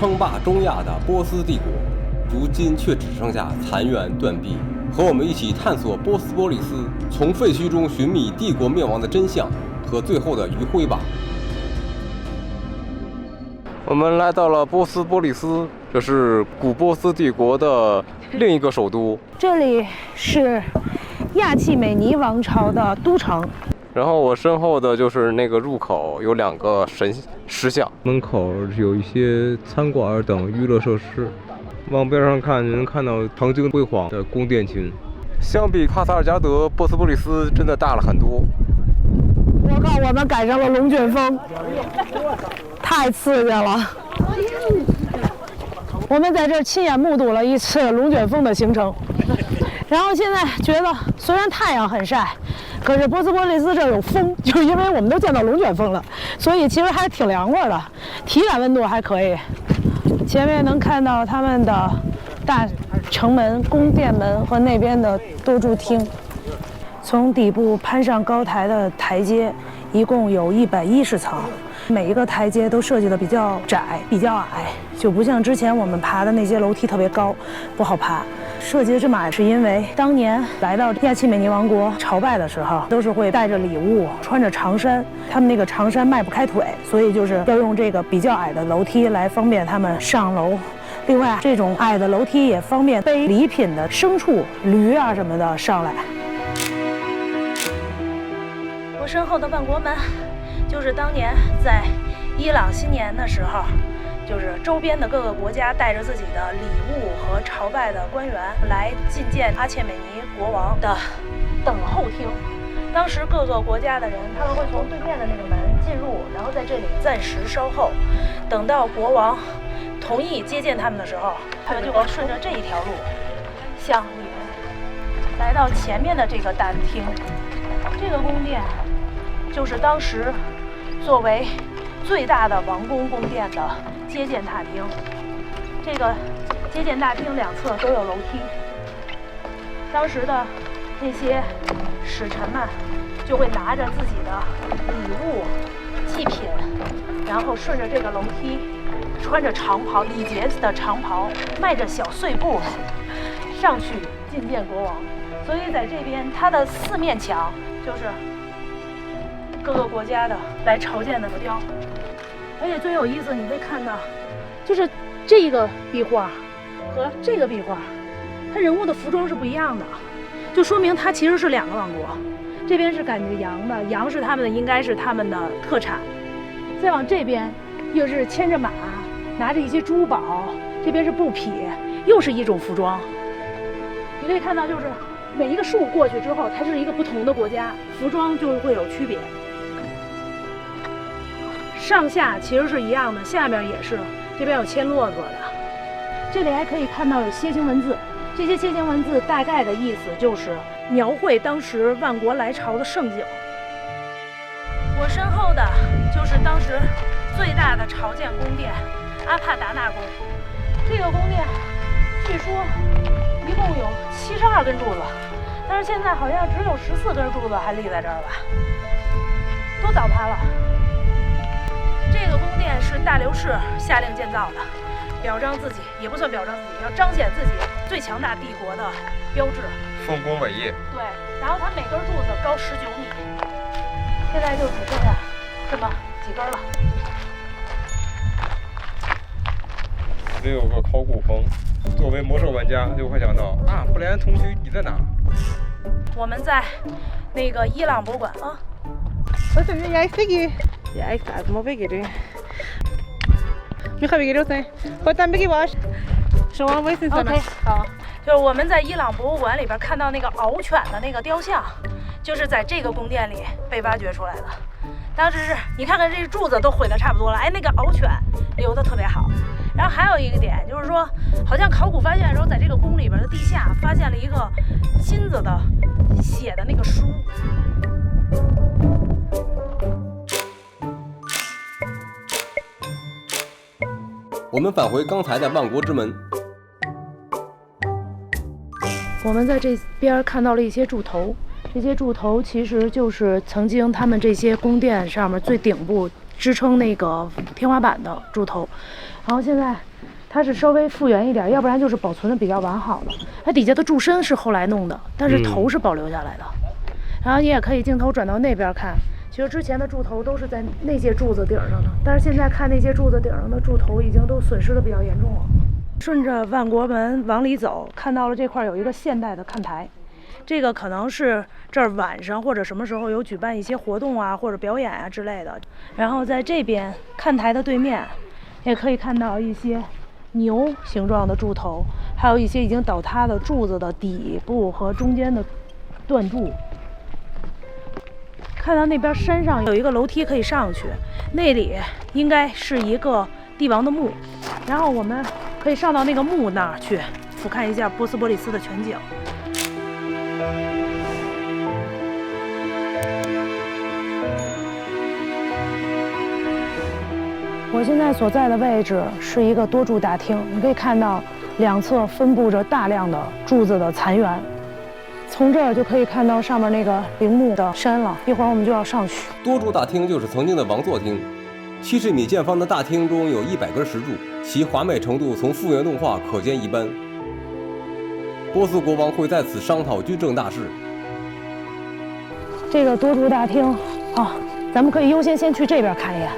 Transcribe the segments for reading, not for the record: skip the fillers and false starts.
称霸中亚的波斯帝国，如今却只剩下残垣断壁。和我们一起探索波斯波利斯，从废墟中寻觅帝国灭亡的真相和最后的余晖吧。我们来到了波斯波利斯，这是古波斯帝国的另一个首都。这里是亚契美尼王朝的都城。然后我身后的就是那个入口，有2个石像，门口有一些餐馆等娱乐设施。往边上看，能看到曾经辉煌的宫殿群。相比帕萨尔加德，波斯波利斯真的大了很多。我靠，我们赶上了龙卷风，太刺激了！我们在这儿亲眼目睹了一次龙卷风的形成。然后现在觉得，虽然太阳很晒，可是波斯波利斯这儿有风，就是因为我们都见到龙卷风了，所以其实还挺凉快的，体感温度还可以。前面能看到他们的大城门、宫殿门和那边的多柱厅。从底部攀上高台的台阶，一共有110层，每一个台阶都设计的比较窄、比较矮，就不像之前我们爬的那些楼梯特别高，不好爬。设计的这么矮，是因为当年来到亚契美尼王国朝拜的时候，都是会带着礼物，穿着长衫，他们那个长衫迈不开腿，所以就是要用这个比较矮的楼梯来方便他们上楼。另外，这种矮的楼梯也方便背礼品的牲畜、驴啊什么的上来。我身后的万国门，就是当年在伊朗新年的时候，就是周边的各个国家带着自己的礼物和朝拜的官员来觐见阿切美尼国王的等候厅。当时各个国家的人，他们会从对面的那个门进入，然后在这里暂时稍候，等到国王同意接见他们的时候，他们就会顺着这一条路向里面来到前面的这个大厅。这个宫殿就是当时作为最大的王宫宫殿的接见大厅。这个接见大厅两侧都有楼梯，当时的那些使臣们就会拿着自己的礼物、祭品，然后顺着这个楼梯，穿着长袍、礼节的长袍，迈着小碎步上去觐见国王。所以在这边，它的4面墙就是各个国家的来朝见的浮雕。而且最有意思，你会看到，就是这个壁画和这个壁画，它人物的服装是不一样的，就说明它其实是2个王国。这边是赶着羊的，羊是他们的，应该是他们的特产。再往这边又是牵着马，拿着一些珠宝，这边是布匹，又是一种服装。你可以看到，就是每一个树过去之后，它是一个不同的国家，服装就会有区别。上下其实是一样的，下面也是，这边有牵骆驼的。这里还可以看到有楔形文字，这些楔形文字大概的意思就是描绘当时万国来朝的盛景。我身后的就是当时最大的朝见宫殿阿帕达纳宫。这个宫殿据说一共有72根柱子，但是现在好像只有14根柱子还立在这儿吧，都倒塌了。这个宫殿是大流士下令建造的，表彰自己，也不算表彰自己，要彰显自己最强大帝国的标志，丰功伟业。对，然后它每根柱子高19米，现在就只剩下这么几根了。这有个考古棚，作为魔兽玩家就会想到啊，布莱恩同学你在哪？我们在那个伊朗博物馆啊。Wat heb jij Figgy? Ja, ik sta het maar Figgy doen. Nu gaan we hier doen. Wat dan Figgy was? Zo aan wij zijn. OK， 好，就是我们在伊朗博物馆里边看到那个獒犬的那个雕像，就是在这个宫殿里被挖掘出来的。当时是你看看这柱子都毁得差不多了，哎，那个獒犬留得特别好。然后还有一个点就是说，好像考古发现的时候，在这个宫里边的地下发现了一个金子的写的那个书。我们返回刚才的万国之门。我们在这边看到了一些柱头，这些柱头其实就是曾经他们这些宫殿上面最顶部支撑那个天花板的柱头，然后现在它是稍微复原一点，要不然就是保存的比较完好的。它底下的柱身是后来弄的，但是头是保留下来的。然后你也可以镜头转到那边看，其实之前的柱头都是在那些柱子顶上的，但是现在看那些柱子顶上的柱头已经都损失的比较严重了。顺着万国门往里走，看到了这块有一个现代的看台，这个可能是这儿晚上或者什么时候有举办一些活动啊或者表演啊之类的。然后在这边看台的对面也可以看到一些牛形状的柱头，还有一些已经倒塌的柱子的底部和中间的断柱。看到那边山上有一个楼梯可以上去，那里应该是一个帝王的墓，然后我们可以上到那个墓那儿去俯瞰一下波斯波利斯的全景。我现在所在的位置是一个多柱大厅，你可以看到两侧分布着大量的柱子的残垣。从这儿就可以看到上面那个陵墓的山了，一会儿我们就要上去。多柱大厅就是曾经的王座厅，70米见方的大厅中有100根石柱，其华美程度从复原动画可见一斑。波斯国王会在此商讨军政大事。这个多柱大厅啊，咱们可以优先先去这边看一眼。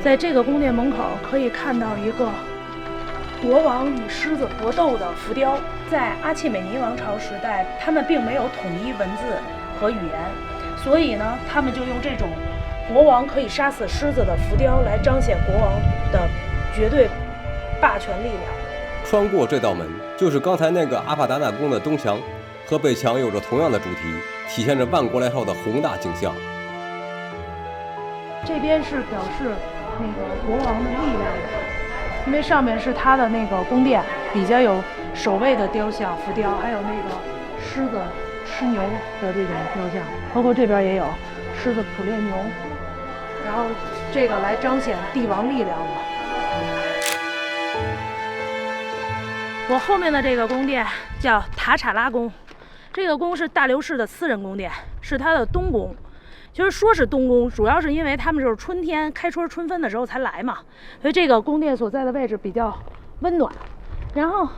在这个宫殿门口可以看到一个国王与狮子搏斗的浮雕。在阿契美尼王朝时代，他们并没有统一文字和语言，所以呢，他们就用这种国王可以杀死狮子的浮雕来彰显国王的绝对霸权力量。穿过这道门，就是刚才那个阿帕达纳宫的东墙，和北墙有着同样的主题，体现着万国来朝的宏大景象。这边是表示那个国王的力量的。因为上面是他的那个宫殿，底下有守卫的雕像浮雕，还有那个狮子吃牛的这种雕像，包括这边也有狮子捕猎牛，然后这个来彰显帝王力量的。我后面的这个宫殿叫塔查拉宫，这个宫是大流士的私人宫殿，是他的东宫。其实说是东宫，主要是因为他们就是春天开春春分的时候才来嘛，所以这个宫殿所在的位置比较温暖。然后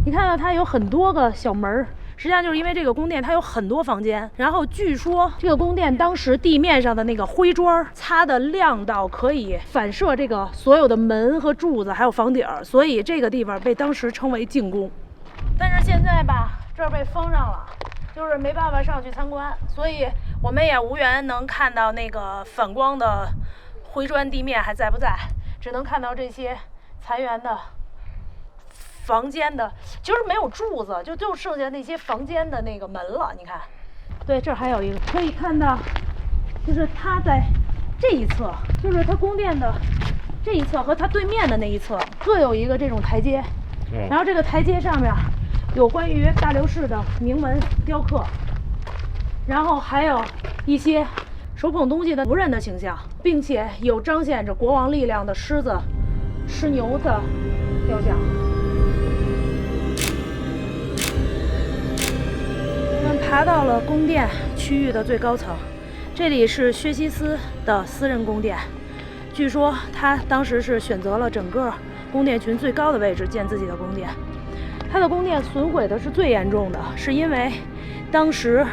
你看到它有很多个小门，实际上就是因为这个宫殿它有很多房间。然后据说这个宫殿当时地面上的那个灰砖擦的亮到可以反射这个所有的门和柱子还有房顶，所以这个地方被当时称为静宫。但是现在吧，这儿被封上了，就是没办法上去参观，所以我们也无缘能看到那个反光的灰砖地面还在不在，只能看到这些残垣的房间的，就是没有柱子，就剩下那些房间的那个门了。你看，对，这儿还有一个可以看到，就是它在这一侧，就是它宫殿的这一侧和它对面的那一侧各有一个这种台阶，然后这个台阶上面有关于大流士的铭文雕刻，然后还有一些手捧东西的仆人的形象，并且有彰显着国王力量的狮子吃牛的雕像。我们爬到了宫殿区域的最高层，这里是薛西斯的私人宫殿。据说他当时是选择了整个宫殿群最高的位置建自己的宫殿。他的宫殿损毁的是最严重的，是因为当时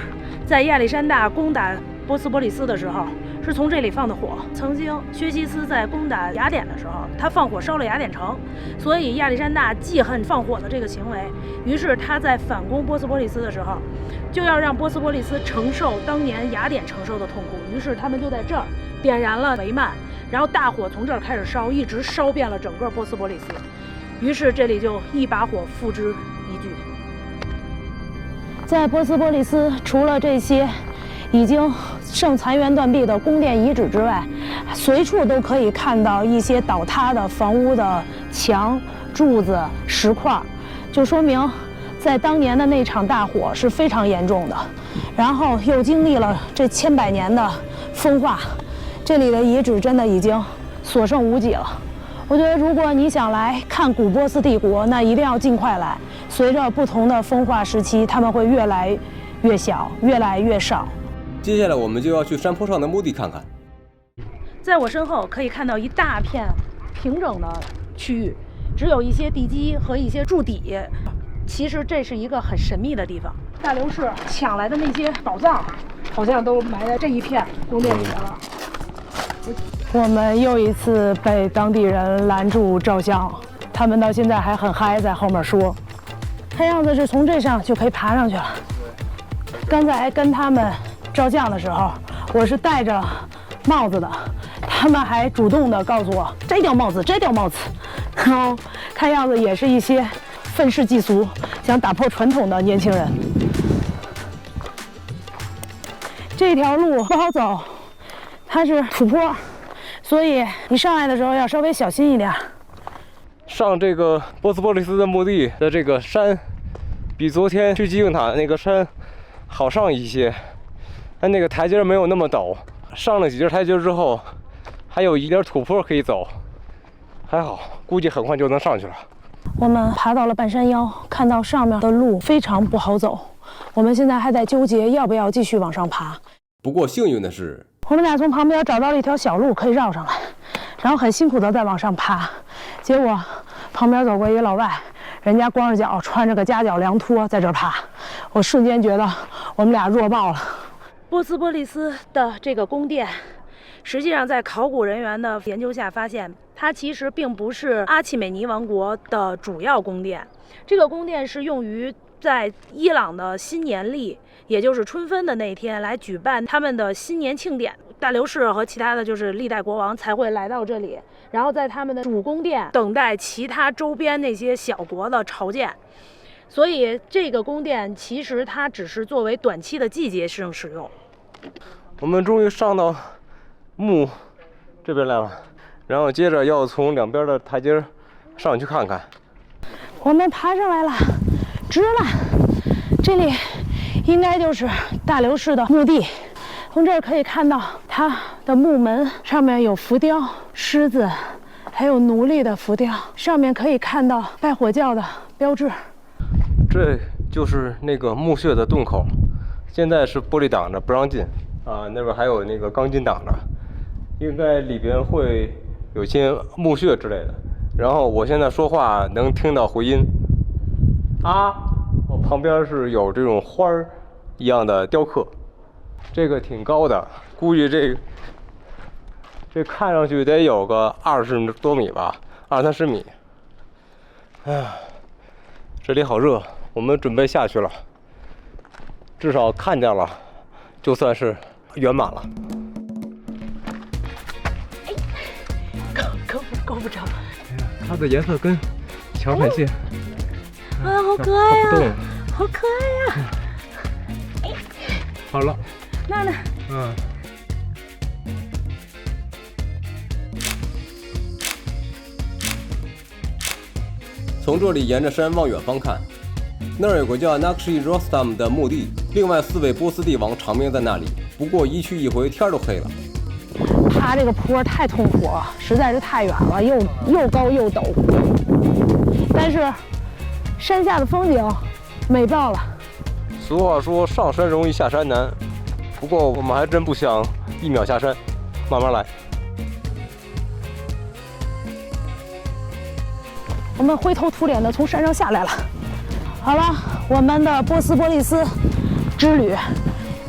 在亚历山大攻打波斯波利斯的时候，是从这里放的火。曾经薛西斯在攻打雅典的时候，他放火烧了雅典城，所以亚历山大记恨放火的这个行为，于是他在反攻波斯波利斯的时候，就要让波斯波利斯承受当年雅典承受的痛苦。于是他们就在这儿点燃了帷幔，然后大火从这儿开始烧，一直烧遍了整个波斯波利斯。于是这里就一把火付之一炬。在波斯波利斯，除了这些已经剩残垣断壁的宫殿遗址之外，随处都可以看到一些倒塌的房屋的墙、柱子、石块，就说明在当年的那场大火是非常严重的。然后又经历了这千百年的风化，这里的遗址真的已经所剩无几了。我觉得如果你想来看古波斯帝国，那一定要尽快来。随着不同的风化时期，它们会越来越小，越来越少。接下来我们就要去山坡上的墓地看看。在我身后可以看到一大片平整的区域，只有一些地基和一些柱底。其实这是一个很神秘的地方。大流士抢来的那些宝藏，好像都埋在这一片宫殿里面了。我们又一次被当地人拦住照相，他们到现在还很嗨，在后面说，看样子是从这上就可以爬上去了。刚才跟他们照相的时候，我是戴着帽子的，他们还主动的告诉我摘掉帽子，摘掉帽子。然后看样子也是一些愤世嫉俗、想打破传统的年轻人。这条路不好走，它是土坡，所以你上来的时候要稍微小心一点。上这个波斯波利斯的墓地的这个山，比昨天去吉景塔那个山好上一些，但那个台阶没有那么陡。上了几节台阶之后，还有一点土坡可以走，还好，估计很快就能上去了。我们爬到了半山腰，看到上面的路非常不好走，我们现在还在纠结要不要继续往上爬。不过幸运的是，我们俩从旁边找到了一条小路可以绕上来，然后很辛苦的再往上爬，结果旁边走过一个老外，人家光着脚穿着个夹脚凉拖在这爬，我瞬间觉得我们俩弱爆了。波斯波利斯的这个宫殿，实际上在考古人员的研究下发现，它其实并不是阿契美尼王国的主要宫殿，这个宫殿是用于在伊朗的新年历，也就是春分的那天来举办他们的新年庆典。大流士和其他的就是历代国王才会来到这里，然后在他们的主宫殿等待其他周边那些小国的朝见。所以这个宫殿其实它只是作为短期的季节性使用。我们终于上到墓这边来了，然后接着要从两边的台阶上去看看。我们爬上来了，直了，这里应该就是大流士的墓地。从这儿可以看到他的墓门上面有浮雕、狮子，还有奴隶的浮雕，上面可以看到拜火教的标志。这就是那个墓穴的洞口，现在是玻璃挡着不让进啊，那边还有那个钢筋挡着，应该里边会有些墓穴之类的。然后我现在说话能听到回音啊，我旁边是有这种花儿一样的雕刻，这个挺高的，估计这看上去得有个20多米吧，20-30米。哎呀，这里好热，我们准备下去了，至少看见了，就算是圆满了。够不着。它的颜色跟墙很像。啊，好可爱呀！好可爱呀！好了。那。从这里沿着山往远方看，那儿有个叫 Nakshi Rostam 的墓地，另外4位波斯帝王长眠在那里。不过一去一回，天都黑了。爬这个坡太痛苦了，实在是太远了，又高又陡。但是山下的风景美爆了。俗话说上山容易下山难，不过我们还真不想1秒下山，慢慢来。我们灰头土脸的从山上下来了。好了，我们的波斯波利斯之旅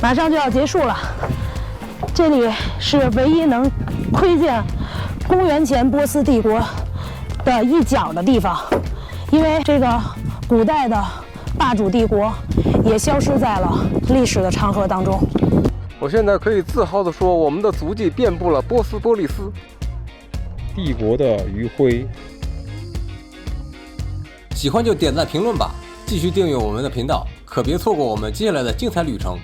马上就要结束了。这里是唯一能窥见公元前波斯帝国的一角的地方，因为这个古代的霸主帝国也消失在了历史的长河当中。我现在可以自豪地说，我们的足迹遍布了波斯波利斯帝国的余晖。喜欢就点赞评论吧，继续订阅我们的频道，可别错过我们接下来的精彩旅程。